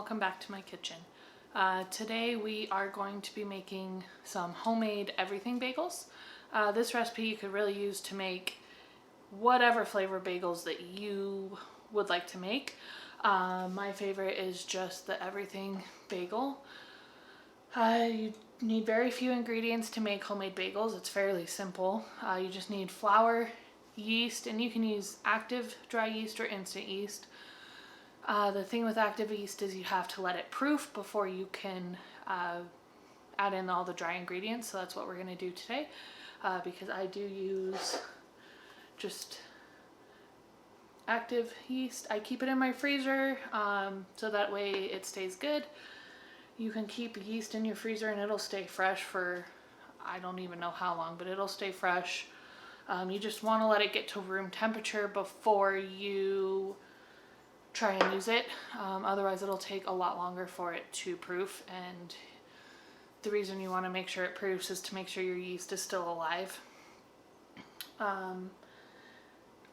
welcome back to my kitchen. Today we are going to be making some homemade everything bagels. This recipe you could really use to make whatever flavor bagels that you would like to make. My favorite is just the everything bagel. You need very few ingredients to make homemade bagels. It's fairly simple. You just need flour, yeast, and you can use active dry yeast or instant yeast. The thing with active yeast is you have to let it proof before you can add in all the dry ingredients. So that's what we're going to do today, because I do use just active yeast. I keep it in my freezer so that way it stays good. You can keep yeast in your freezer and it'll stay fresh for I don't even know how long, but it'll stay fresh. You just want to let it get to room temperature before you try and use it. Otherwise it'll take a lot longer for it to proof, and the reason you want to make sure it proofs is to make sure your yeast is still alive. A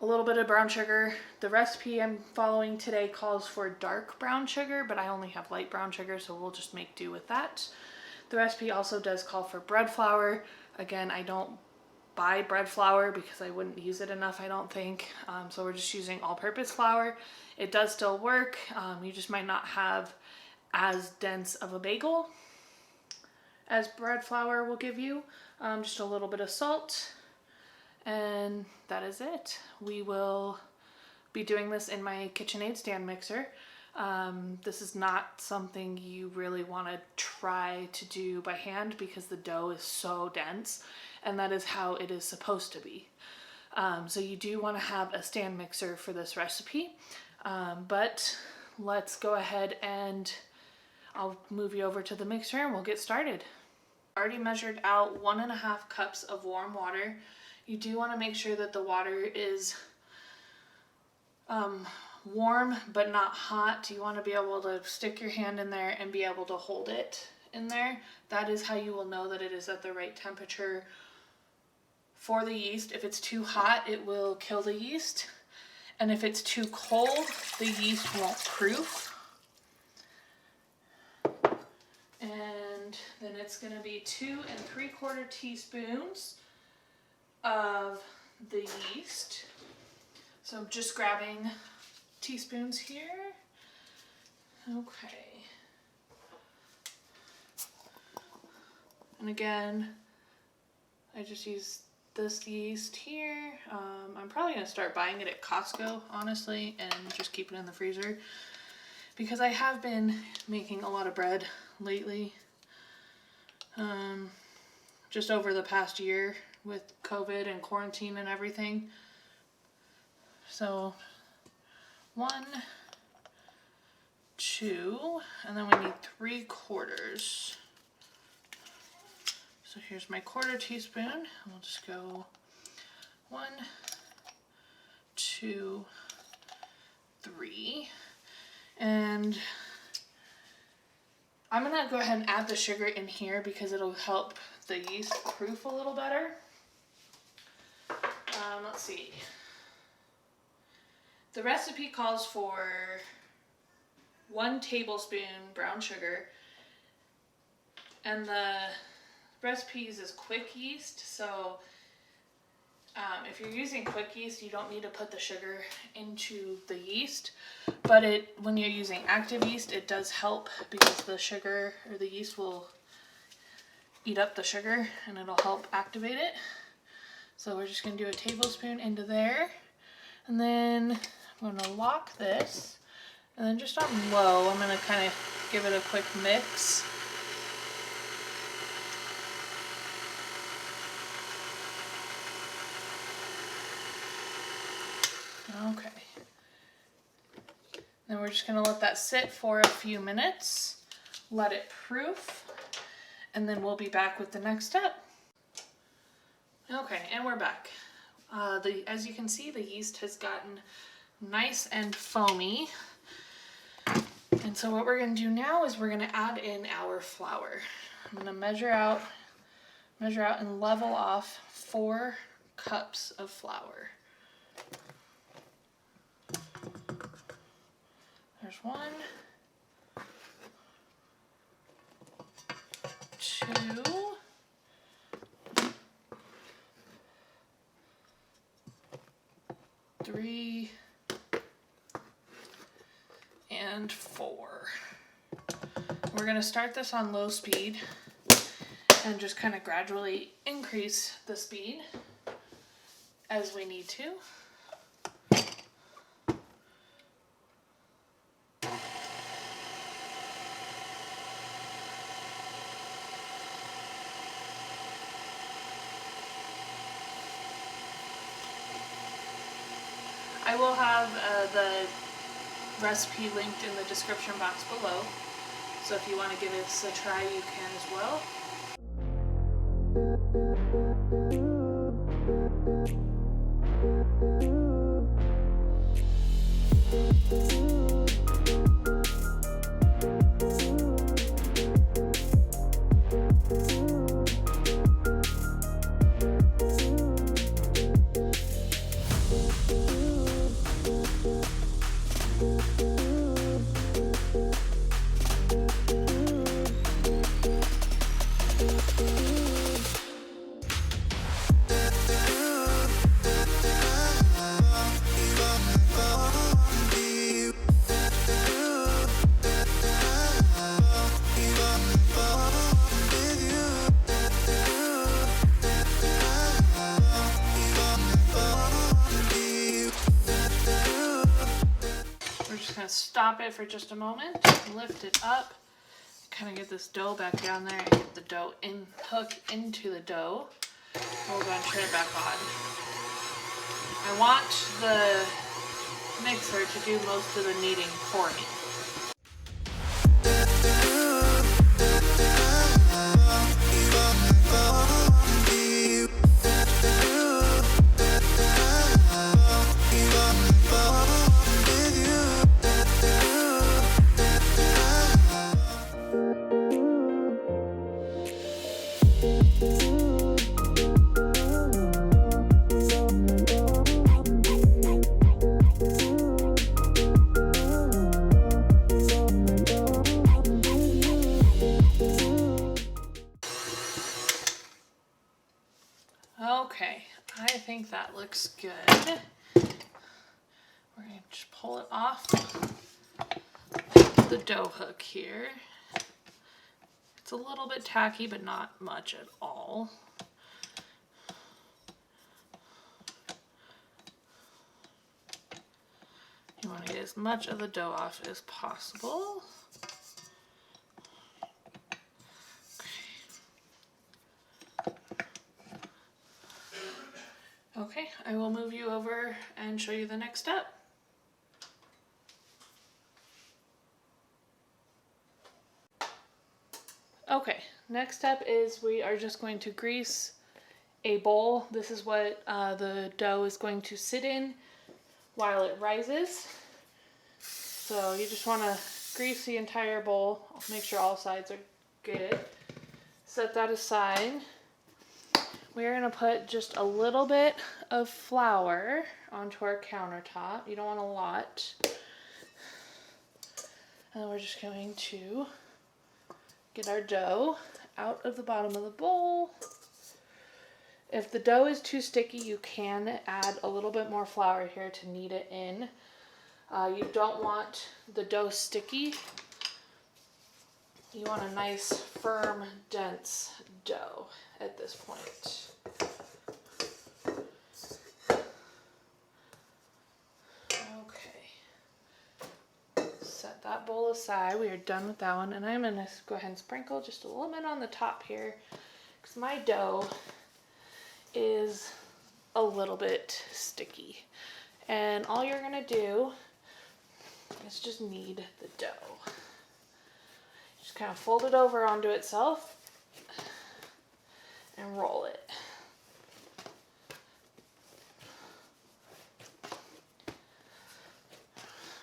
little bit of brown sugar. The recipe I'm following today calls for dark brown sugar, but I only have light brown sugar, so we'll just make do with that. The recipe also does call for bread flour. Again, I don't buy bread flour because I wouldn't use it enough, I don't think. So we're just using all-purpose flour. It does still work. You just might not have as dense of a bagel as bread flour will give you. Just a little bit of salt, and that is it. We will be doing this in my KitchenAid stand mixer. This is not something you really want to try to do by hand because the dough is so dense, and that is how it is supposed to be. So you do want to have a stand mixer for this recipe, but let's go ahead and I'll move you over to the mixer and we'll get started. I already measured out 1.5 cups of warm water. You do want to make sure that the water is warm but not hot. You want to be able to stick your hand in there and be able to hold it in there. That is how you will know that it is at the right temperature for the yeast. If it's too hot, it will kill the yeast. And if it's too cold, the yeast won't proof. And then it's going to be 2 3/4 teaspoons of the yeast. So I'm just grabbing teaspoons here. Okay. And again, I just use this yeast here. I'm probably going to start buying it at Costco, honestly, and just keep it in the freezer because I have been making a lot of bread lately. Just over the past year with COVID and quarantine and everything. So 1, 2, and then we need 3/4. So here's my 1/4 teaspoon. We'll just go 1, 2, 3. And I'm gonna go ahead and add the sugar in here because it'll help the yeast proof a little better. Let's see. The recipe calls for 1 tablespoon brown sugar, and the recipe uses quick yeast, so if you're using quick yeast, you don't need to put the sugar into the yeast, but when you're using active yeast, it does help because the sugar or the yeast will eat up the sugar and it'll help activate it. So we're just going to do a tablespoon into there, and then I'm going to lock this, and then just on low, I'm going to kind of give it a quick mix. Okay. Then we're just going to let that sit for a few minutes, let it proof, and then we'll be back with the next step. Okay, and we're back. As you can see, the yeast has gotten nice and foamy. And so what we're going to do now is we're going to add in our flour. I'm going to measure out and level off 4 cups of flour. There's 1, 2, 3, and 4. We're going to start this on low speed and just kind of gradually increase the speed as we need to. I will have the recipe linked in the description box below, so if you want to give this a try, you can as well. Stop it for just a moment, lift it up, kind of get this dough back down there and get the dough hook into the dough. We'll go and turn it back on. I want the mixer to do most of the kneading for me. Okay, I think that looks good. We're going to just pull it off the dough hook here. It's a little bit tacky, but not much at all. You want to get as much of the dough off as possible. Okay, I will move you over and show you the next step. Okay, next step is we are just going to grease a bowl. This is what the dough is going to sit in while it rises. So you just want to grease the entire bowl, make sure all sides are good. Set that aside. We're going to put just a little bit of flour onto our countertop. You don't want a lot. And we're just going to get our dough out of the bottom of the bowl. If the dough is too sticky, you can add a little bit more flour here to knead it in. You don't want the dough sticky. You want a nice, firm, dense dough at this point. Okay. Set that bowl aside. We are done with that one. And I'm going to go ahead and sprinkle just a little bit on the top here, because my dough is a little bit sticky. And all you're going to do is just knead the dough. Just kind of fold it over onto itself and roll it.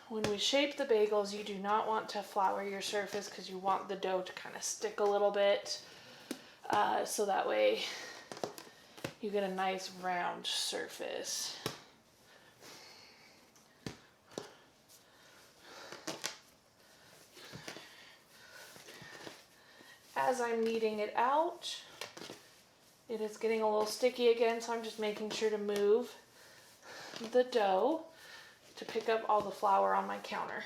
When we shape the bagels, you do not want to flour your surface because you want the dough to kind of stick a little bit, so that way you get a nice round surface. as I'm kneading it out, it is getting a little sticky again, so I'm just making sure to move the dough to pick up all the flour on my counter.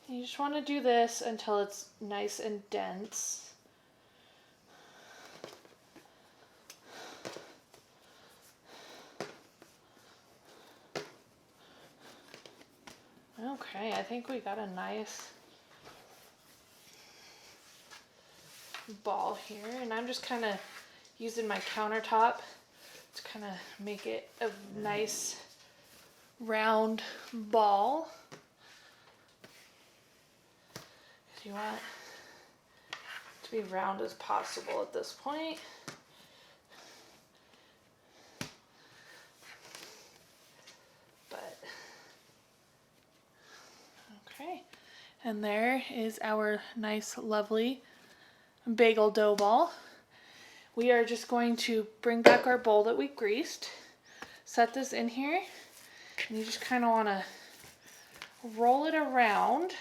You just want to do this until it's nice and dense. Okay, I think we got a nice ball here, and I'm just kind of using my countertop to kind of make it a nice round ball. You want it to be round as possible at this point. But okay, and there is our nice lovely bagel dough ball. We are just going to bring back our bowl that we greased, set this in here, and you just kind of want to roll it around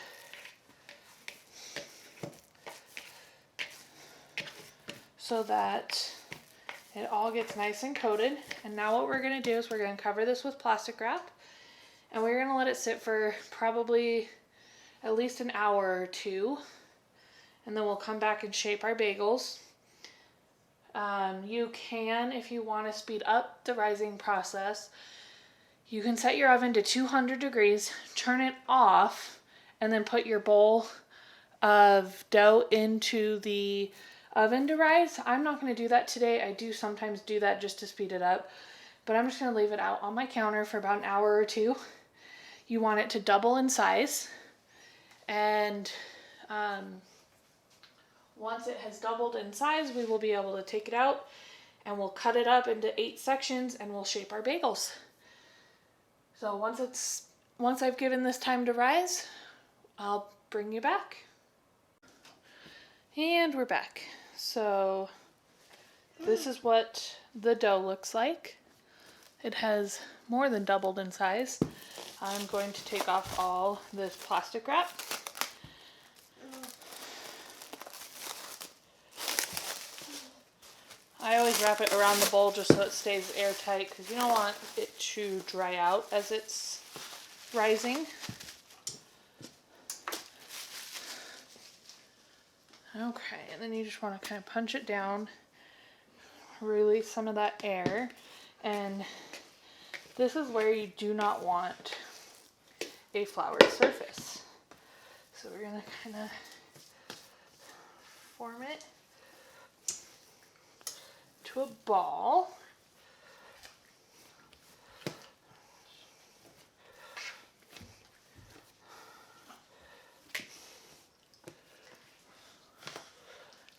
so that it all gets nice and coated. And now what we're going to do is we're going to cover this with plastic wrap, and we're going to let it sit for probably at least an hour or two, and then we'll come back and shape our bagels. You can, if you want to speed up the rising process, you can set your oven to 200 degrees, turn it off, and then put your bowl of dough into the oven to rise. I'm not going to do that today. I do sometimes do that just to speed it up, but I'm just going to leave it out on my counter for about an hour or two. You want it to double in size, and once it has doubled in size, we will be able to take it out and we'll cut it up into 8 sections and we'll shape our bagels. So once I've given this time to rise, I'll bring you back. And we're back. So this is what the dough looks like. It has more than doubled in size. I'm going to take off all this plastic wrap. I always wrap it around the bowl just so it stays airtight, because you don't want it to dry out as it's rising. Okay, and then you just want to kind of punch it down, release some of that air, and this is where you do not want a floured surface. So we're going to kind of form it to a ball.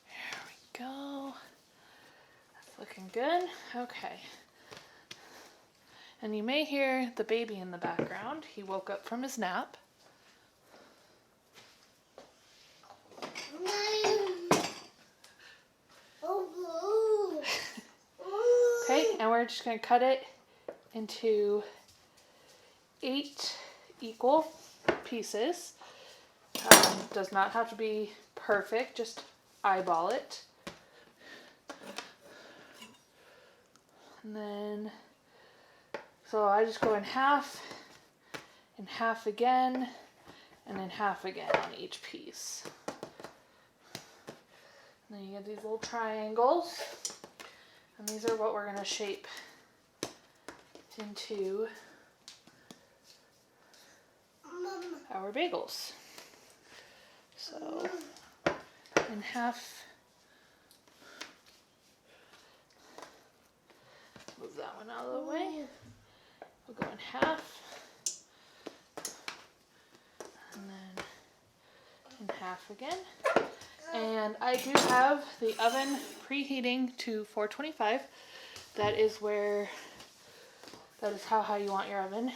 There we go. That's looking good. Okay. And you may hear the baby in the background. He woke up from his nap. Okay, and we're just going to cut it into 8 equal pieces. Does not have to be perfect, just eyeball it. And then, so I just go in half again, and then half again on each piece. And then you get these little triangles. And these are what we're going to shape into our bagels. So, in half, move that one out of the way. We'll go in half, and then in half again. And I do have the oven preheating to 425. That is how high you want your oven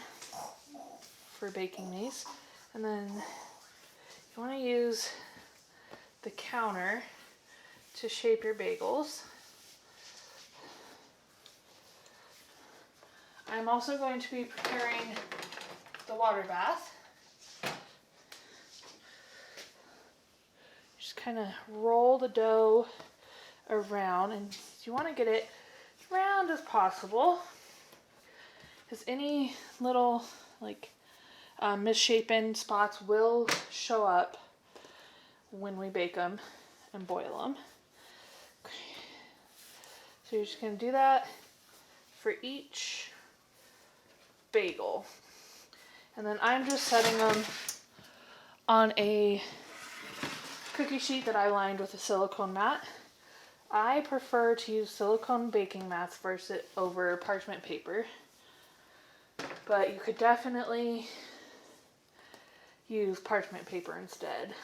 for baking these. And then you want to use the counter to shape your bagels. I'm also going to be preparing the water bath. Just kind of roll the dough around, and you want to get it as round as possible, because any little like misshapen spots will show up when we bake them and boil them. Okay. So you're just going to do that for each bagel. And then I'm just setting them on a cookie sheet that I lined with a silicone mat. I prefer to use silicone baking mats versus over parchment paper, but you could definitely use parchment paper instead.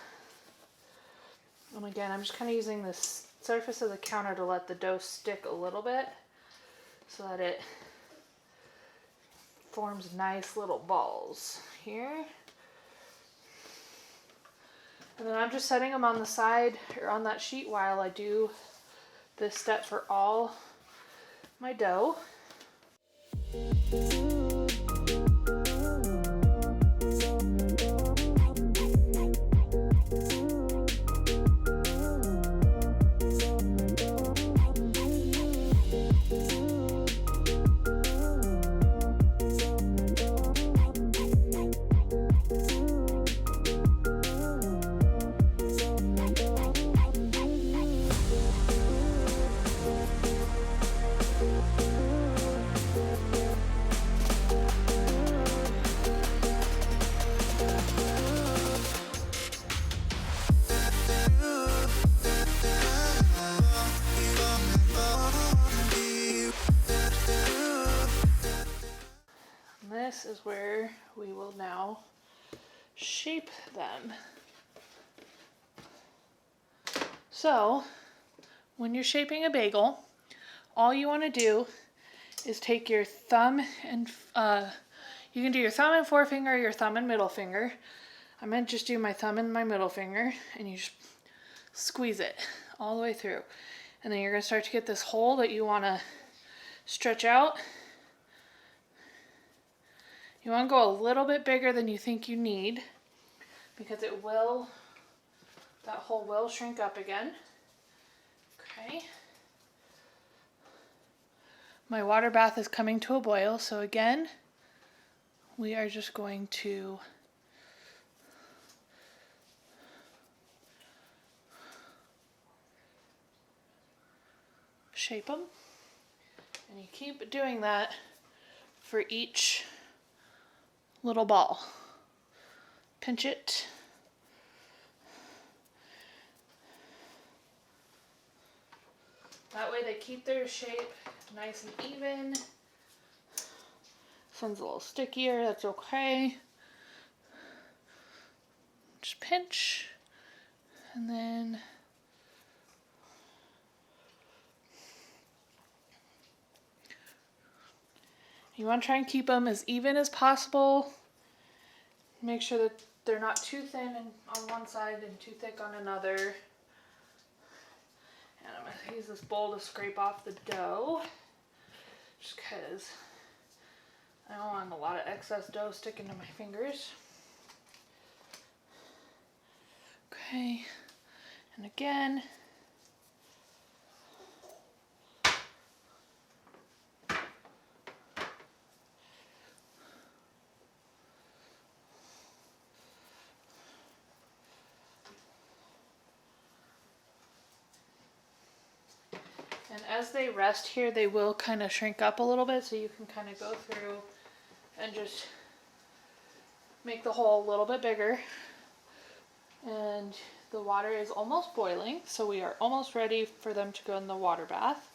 And again, I'm just kind of using this surface of the counter to let the dough stick a little bit so that it forms nice little balls here. And then I'm just setting them on the side or on that sheet while I do this step for all my dough. This is where we will now shape them. So, when you're shaping a bagel, all you want to do is take your thumb and, you can do your thumb and forefinger, or your thumb and middle finger. I'm going to just do my thumb and my middle finger, and you just squeeze it all the way through. And then you're going to start to get this hole that you want to stretch out. You want to go a little bit bigger than you think you need, because that hole will shrink up again. Okay. My water bath is coming to a boil, so again, we are just going to shape them. And you keep doing that for each little ball. Pinch it. That way they keep their shape nice and even. This one's a little stickier, that's okay. Just pinch, and then you want to try and keep them as even as possible. Make sure that they're not too thin on one side and too thick on another. And I'm going to use this bowl to scrape off the dough, just because I don't want a lot of excess dough sticking to my fingers. Okay, and again. And as they rest here, they will kind of shrink up a little bit, so you can kind of go through and just make the hole a little bit bigger. And the water is almost boiling, so we are almost ready for them to go in the water bath.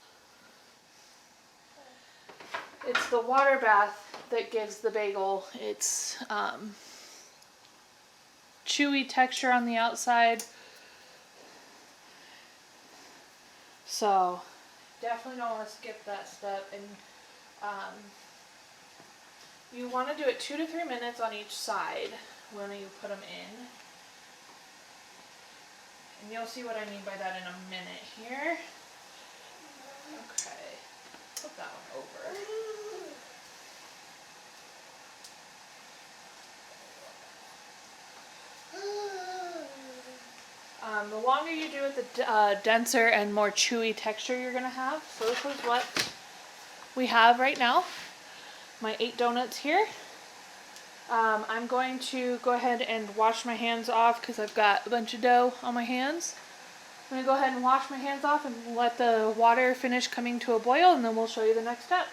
It's the water bath that gives the bagel its chewy texture on the outside. So definitely don't want to skip that step. And you want to do it 2 to 3 minutes on each side when you put them in. And you'll see what I mean by that in a minute here. Okay, put that one over. The longer you do it, the denser and more chewy texture you're gonna have. So this is what we have right now. My 8 donuts here. I'm going to go ahead and wash my hands off because I've got a bunch of dough on my hands. I'm going to go ahead and wash my hands off and let the water finish coming to a boil, and then we'll show you the next step.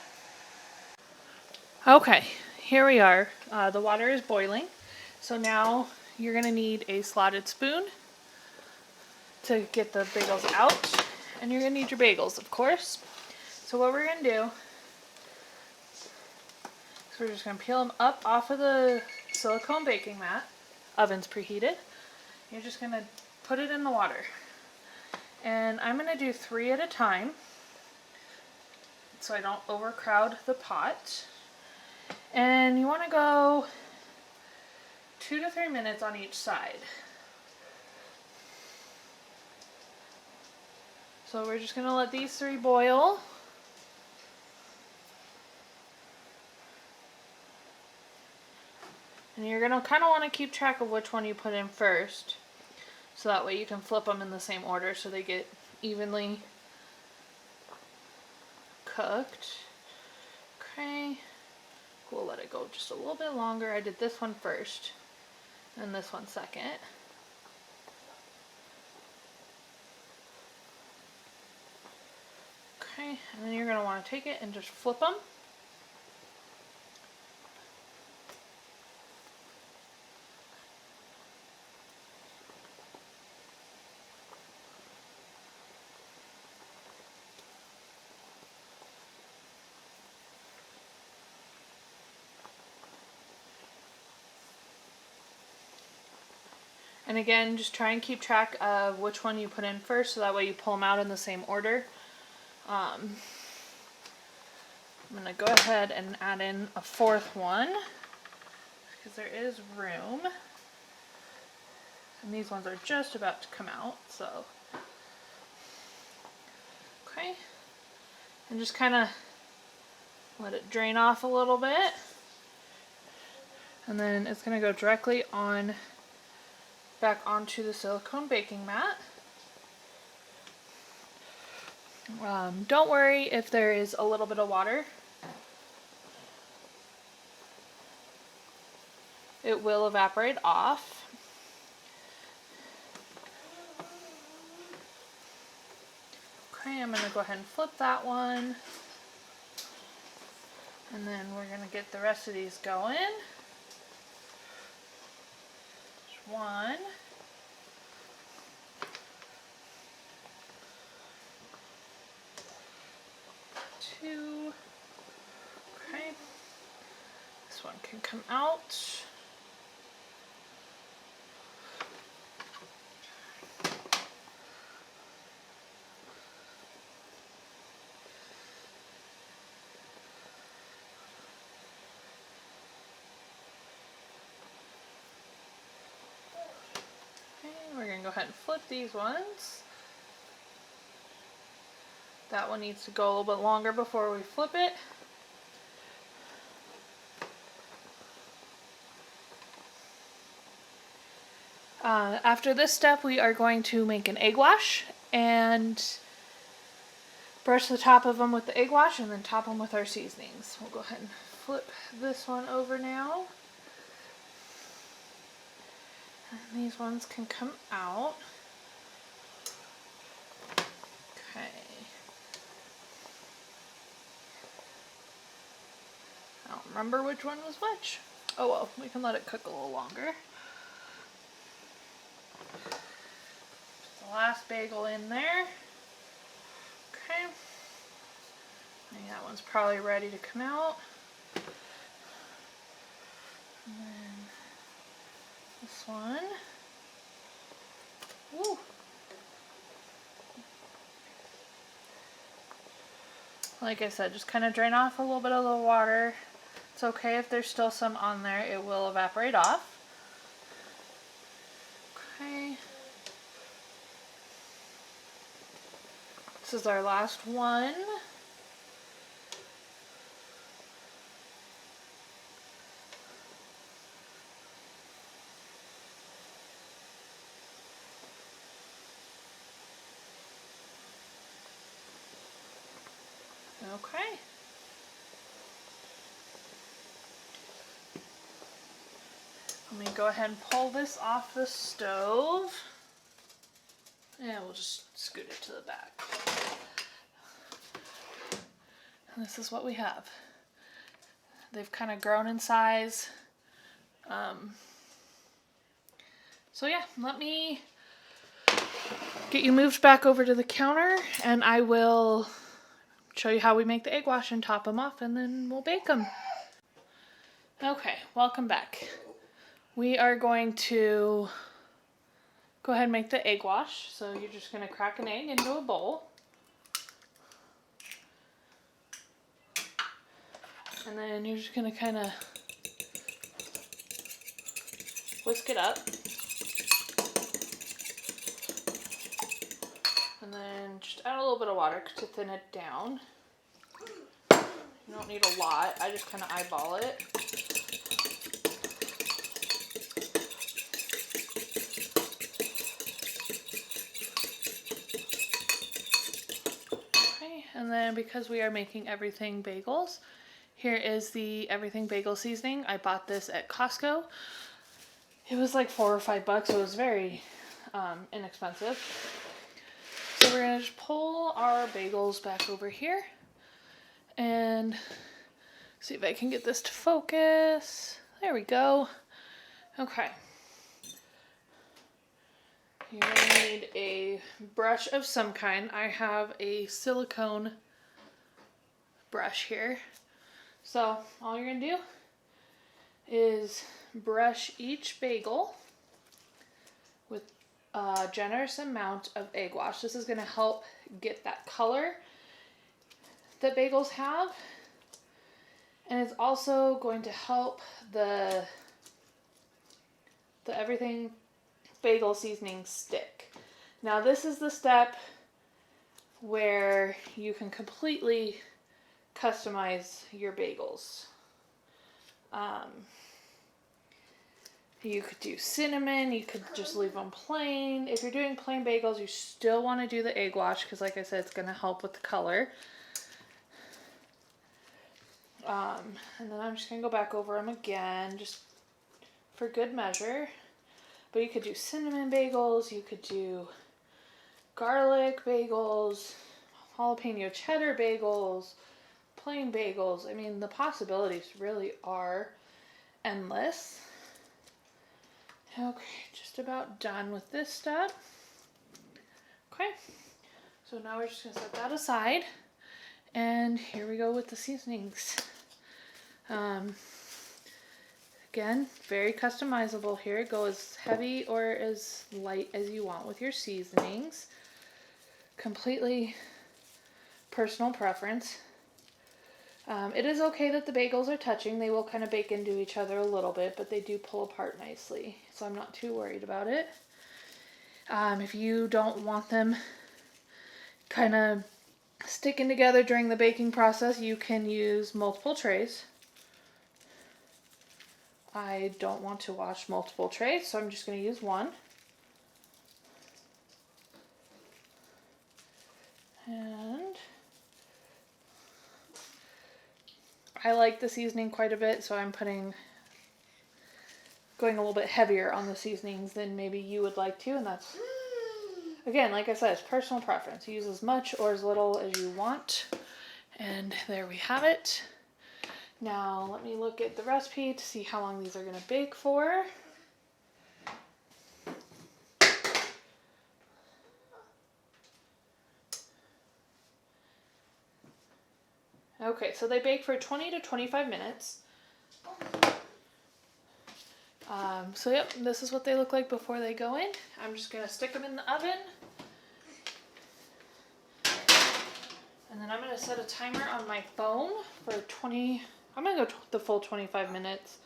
Okay, here we are. The water is boiling. So now you're going to need a slotted spoon to get the bagels out. And you're going to need your bagels, of course. So what we're going to do is we're just going to peel them up off of the silicone baking mat. Oven's preheated. You're just going to put it in the water. And I'm going to do 3 at a time so I don't overcrowd the pot. And you want to go 2 to 3 minutes on each side. So we're just going to let these 3 boil. And you're going to kind of want to keep track of which one you put in first. So that way you can flip them in the same order so they get evenly cooked. Okay. We'll let it go just a little bit longer. I did this one first and this one second. Okay, and then you're going to want to take it and just flip them. And again, just try and keep track of which one you put in first so that way you pull them out in the same order. I'm going to go ahead and add in a 4th one because there is room. And these ones are just about to come out, so. Okay. And just kind of let it drain off a little bit. And then it's going to go directly on back onto the silicone baking mat. Don't worry if there is a little bit of water. It will evaporate off. Okay, I'm going to go ahead and flip that one. And then we're going to get the rest of these going. 1. 2. Okay. This one can come out. We're going to go ahead and flip these ones. That one needs to go a little bit longer before we flip it. After this step, we are going to make an egg wash and brush the top of them with the egg wash and then top them with our seasonings. We'll go ahead and flip this one over now. And these ones can come out. Okay. I don't remember which one was which. Oh well, we can let it cook a little longer. The last bagel in there. Okay. I think that one's probably ready to come out. And then this one. Woo. Like I said, just kind of drain off a little bit of the water. It's okay if there's still some on there, it will evaporate off. Okay. This is our last one. Okay. Let me go ahead and pull this off the stove. And we'll just scoot it to the back. And this is what we have. They've kind of grown in size. So yeah, let me get you moved back over to the counter and I will show you how we make the egg wash and top them off and then we'll bake them. Okay, welcome back. We are going to go ahead and make the egg wash. So you're just going to crack an egg into a bowl. And then you're just going to kind of whisk it up. And then just add a little bit of water to thin it down. You don't need a lot. I just kind of eyeball it. Okay, and then because we are making everything bagels, here is the everything bagel seasoning. I bought this at Costco. It was like $4 or $5. It was very inexpensive. So we're going to just pull our bagels back over here and see if I can get this to focus. There we go. Okay. You're going to need a brush of some kind. I have a silicone brush here. So all you're going to do is brush each bagel with a generous amount of egg wash. This is going to help get that color that bagels have. And it's also going to help the everything bagel seasoning stick. Now this is the step where you can completely customize your bagels. You could do cinnamon, you could just leave them plain. If you're doing plain bagels, you still want to do the egg wash because like I said, it's going to help with the color. And then I'm just going to go back over them again, just for good measure. But you could do cinnamon bagels, you could do garlic bagels, jalapeno cheddar bagels, plain bagels. I mean, the possibilities really are endless. Okay, just about done with this step. Okay, so now we're just going to set that aside. And here we go with the seasonings. Again, very customizable here. Go as heavy or as light as you want with your seasonings. Completely personal preference. It is okay that the bagels are touching. They will kind of bake into each other a little bit, but they do pull apart nicely. So I'm not too worried about it. If you don't want them kind of sticking together during the baking process, you can use multiple trays. I don't want to wash multiple trays, so I'm just going to use one. And I like the seasoning quite a bit, so I'm going a little bit heavier on the seasonings than maybe you would like to, and that's, again, like I said, it's personal preference. Use as much or as little as you want. And there we have it. Now let me look at the recipe to see how long these are going to bake for. Okay, so they bake for 20 to 25 minutes. So yep, this is what they look like before they go in. I'm just going to stick them in the oven. And then I'm going to set a timer on my phone for 20, I'm going to go the full 25 minutes.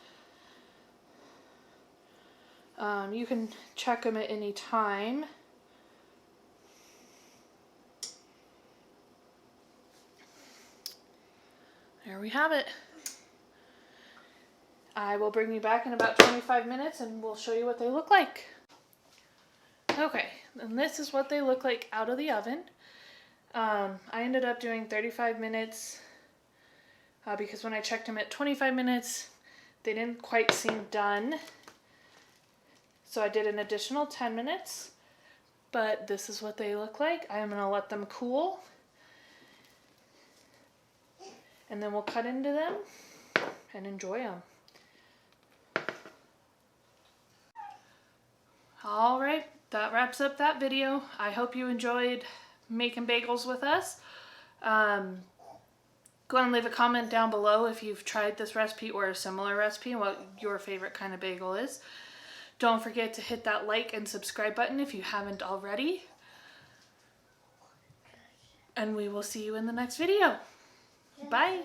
You can check them at any time. there we have it. I will bring you back in about 25 minutes and we'll show you what they look like. Okay, and this is what they look like out of the oven. I ended up doing 35 minutes because when I checked them at 25 minutes, they didn't quite seem done. So I did an additional 10 minutes, but this is what they look like. I'm gonna let them cool and then we'll cut into them and enjoy them. All right, that wraps up that video. I hope you enjoyed making bagels with us. Go ahead and leave a comment down below if you've tried this recipe or a similar recipe and what your favorite kind of bagel is. Don't forget to hit that like and subscribe button if you haven't already. And we will see you in the next video. Bye.